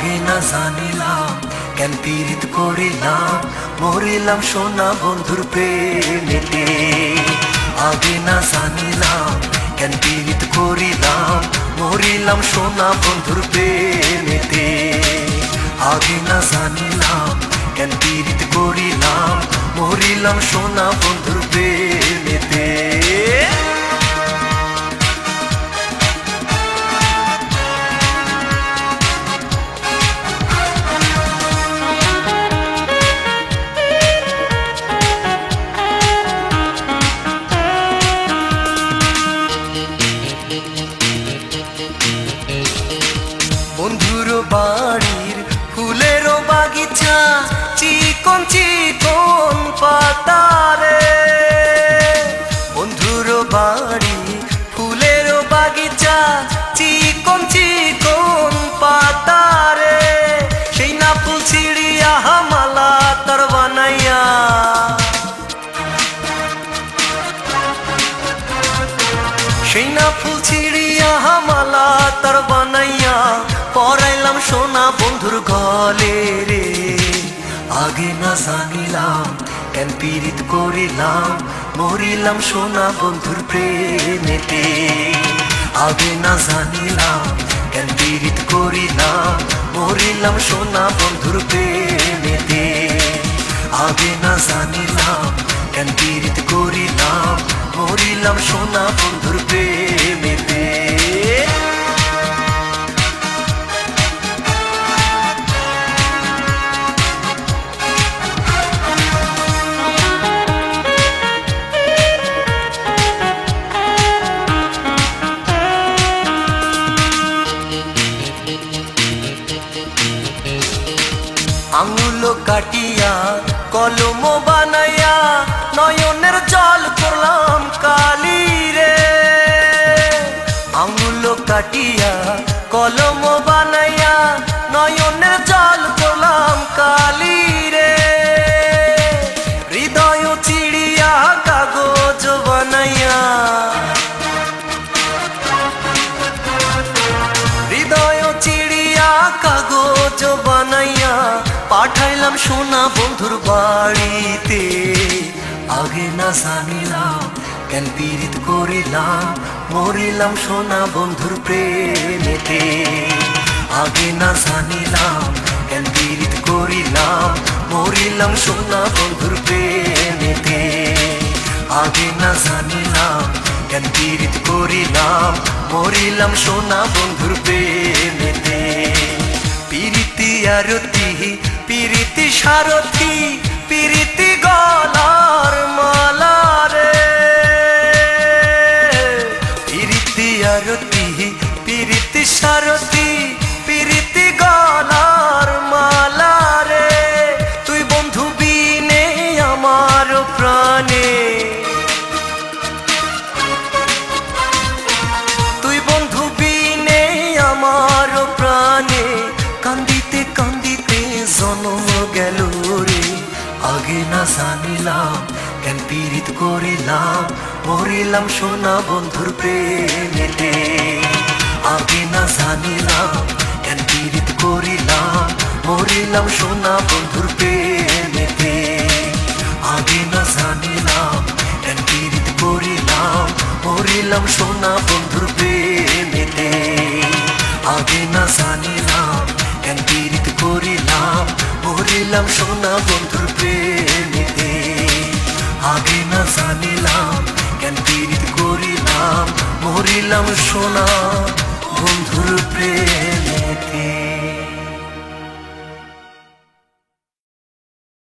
আগে না জানিলাম কেন পীড়িত করিলাম, মরিলাম সোনা বন্ধুর প্রেমেতে। আগে না জানিলাম কেন পীড়িত করিলাম, মরিলাম সোনা বন্ধুর প্রেমেতে। আগে না জানিলাম কেন পীড়িত করিলাম, মরিলাম সোনা বন্ধুর প্রেমেতে। বন্ধুর বাড়ির ফুলের বাগিচা, চিকন চিকন পাতারে। বন্ধুর বাড়ি ফুলের বাগিচা, চিকন চিকন পাতারে। সেই না ফুল ছিড়িয়া মালা তার বানাইয়া, সেই না ফুল ছিড়িয়া মালা তার বানাইয়া, পরাইলাম সোনা বন্ধুর গলে রে। আগে না জানিলাম কেন পীড়িত করিলাম, মরিলাম সোনা বন্ধুর প্রেমেতে। আগে না জানিলাম কেন পীড়িত করিলাম, মরিলাম সোনা বন্ধুর প্রেমেতে। আগে না জানিলাম কেন পীড়িত করিলাম, মরিলাম সোনা বন্ধুর প্রেমেতে। আঙুল কাটিয়া কলম বানাইয়া, নয়নের জল করলাম কালি রে। আঙুল কাটিয়া কলম বানাইয়া, নয়নের জল করলাম কালি রে। হৃদয় চিড়িয়া কাগজ বানাইয়া, হৃদয় চিড়িয়া কাগজ বানাইয়া, পাঠাইলাম সোনা বন্ধুর বাড়িতে। আগে না জানিলাম কেন পীড়িত করিলাম, মরিলাম সোনা বন্ধুর প্রেমেতে। আগে না জানিলাম কেন পীড়িত করিলাম, মরিলাম সোনা বন্ধুর প্রেমেতে। আগে না জানিলাম কেন পীড়িত করিলাম, মরিলাম সোনা বন্ধুর প্রেমেতে। পীড়িতি আরতি পীড়িতি সারথি, পীড়িতি গলার মালা রে। পীড়িতি আরতি পীড়িতি সারথি, পীড়িতি গলার মালা রে। তুই বন্ধু বিনে আমার প্রাণে, তুই বন্ধু বিনে আমার প্রাণে। কান্দিতে কান্দিতে জনম গেল রে। আগে না জানিলাম কেন পীড়িত করিলাম, মরিলাম সোনা বন্ধুর প্রেমেতে। আগে না জানিলাম কেন পীড়িত করিলাম, মরিলাম সোনা বন্ধুর প্রেমেতে। আগে না জানিলাম কেন পীড়িত করিলাম, মরিলাম সোনা বন্ধুর প্রেমেতে। আগে না জানিলাম কেন পীড়িত করিলাম, মরিলাম সোনা বন্ধুর প্রেমেতে। আগে না জানিলাম কেন পীড়িত করিলাম, মরিলাম সোনা বন্ধুর প্রেম।